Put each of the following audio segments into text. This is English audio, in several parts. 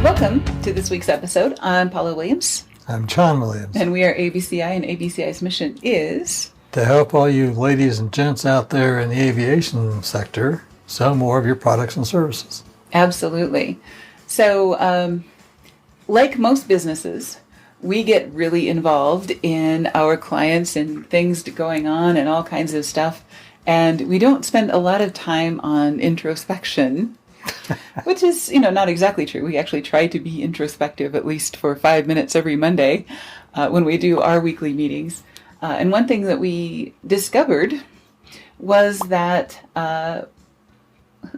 Welcome to this week's episode. I'm Paula Williams. I'm John Williams. And we are ABCI, and ABCI's mission is to help all you ladies and gents out there in the aviation sector sell more of your products and services. Absolutely. So, like most businesses, we get really involved in our clients and things going on and all kinds of stuff. And we don't spend a lot of time on introspection, which is, not exactly true. We actually try to be introspective at least for 5 minutes every Monday when we do our weekly meetings. And one thing that we discovered was that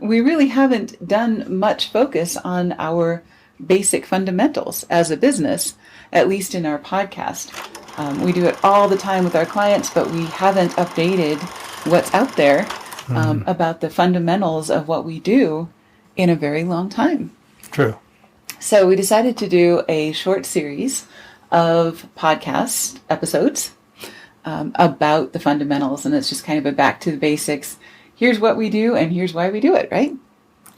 we really haven't done much focus on our basic fundamentals as a business, at least in our podcast. We do it all the time with our clients, but we haven't updated what's out there about the fundamentals of what we do in a very long time. True. So we decided to do a short series of podcast episodes about the fundamentals, and it's just kind of a back to the basics. Here's what we do, and here's why we do it, right?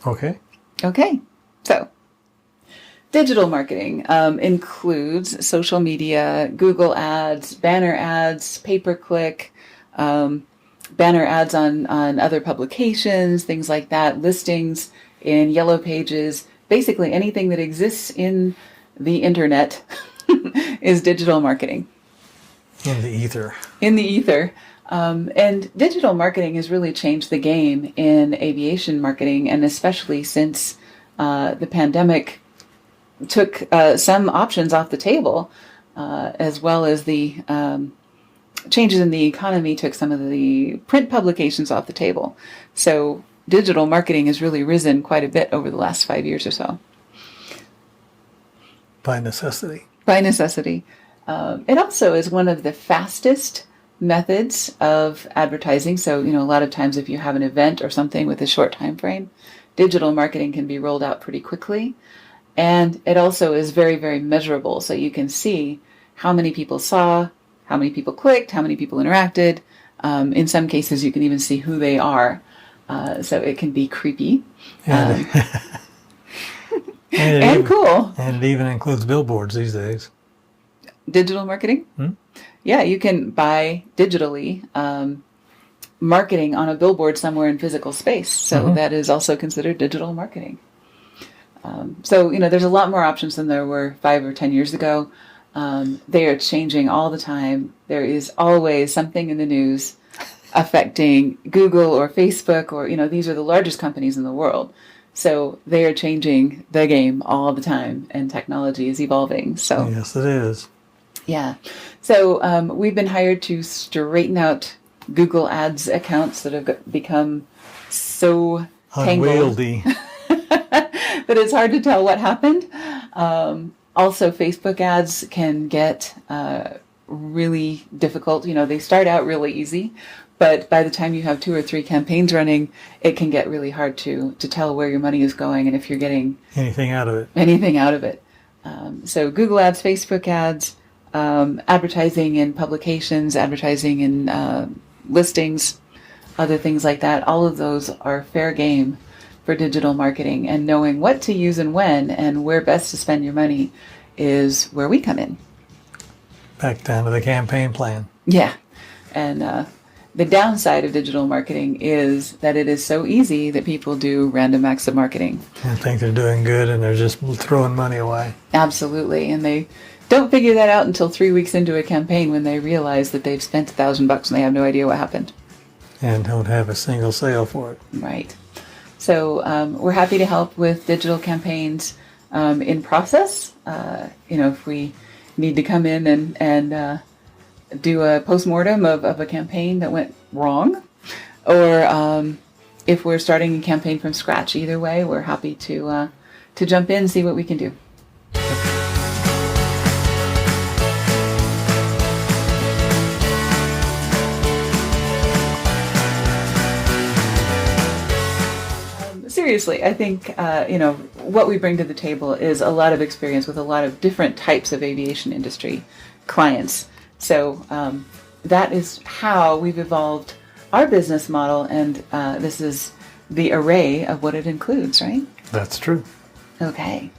Okay. So digital marketing includes social media, Google ads, banner ads, pay-per-click, banner ads on other publications, things like that, listings in yellow pages. Basically anything that exists in the internet is digital marketing. In the ether. And digital marketing has really changed the game in aviation marketing, and especially since the pandemic took some options off the table, as well as the changes in the economy took some of the print publications off the table. So digital marketing has really risen quite a bit over the last 5 years or so. By necessity. It also is one of the fastest methods of advertising. So, a lot of times if you have an event or something with a short time frame, digital marketing can be rolled out pretty quickly. And it also is very, very measurable. So you can see how many people saw, how many people clicked, how many people interacted. In some cases, you can even see who they are. So it can be creepy. And cool. And it even includes billboards these days. Digital marketing? Yeah, you can buy digitally marketing on a billboard somewhere in physical space. So that is also considered digital marketing. So, there's a lot more options than there were 5 or 10 years ago. They are changing all the time. There is always something in the news affecting Google or Facebook or, these are the largest companies in the world. So they are changing the game all the time, and technology is evolving. So yes, it is. Yeah. So we've been hired to straighten out Google Ads accounts that have become so tangled unwieldy that it's hard to tell what happened. Also, Facebook ads can get really difficult. They start out really easy, but by the time you have 2 or 3 campaigns running, it can get really hard to tell where your money is going and if you're getting anything out of it. So Google ads, Facebook ads, advertising in publications, advertising in listings, other things like that. All of those are fair game for digital marketing, and knowing what to use and when and where best to spend your money is where we come in. Back down to the campaign plan. Yeah. And the downside of digital marketing is that it is so easy that people do random acts of marketing. And think they're doing good and they're just throwing money away. Absolutely. And they don't figure that out until 3 weeks into a campaign when they realize that they've spent $1,000 and they have no idea what happened. And don't have a single sale for it. Right. So we're happy to help with digital campaigns in process. If we need to come in and do a postmortem of a campaign that went wrong, or if we're starting a campaign from scratch, either way, we're happy to jump in and see what we can do. Seriously, I think, what we bring to the table is a lot of experience with a lot of different types of aviation industry clients. So that is how we've evolved our business model, and this is the array of what it includes, right? That's true. Okay.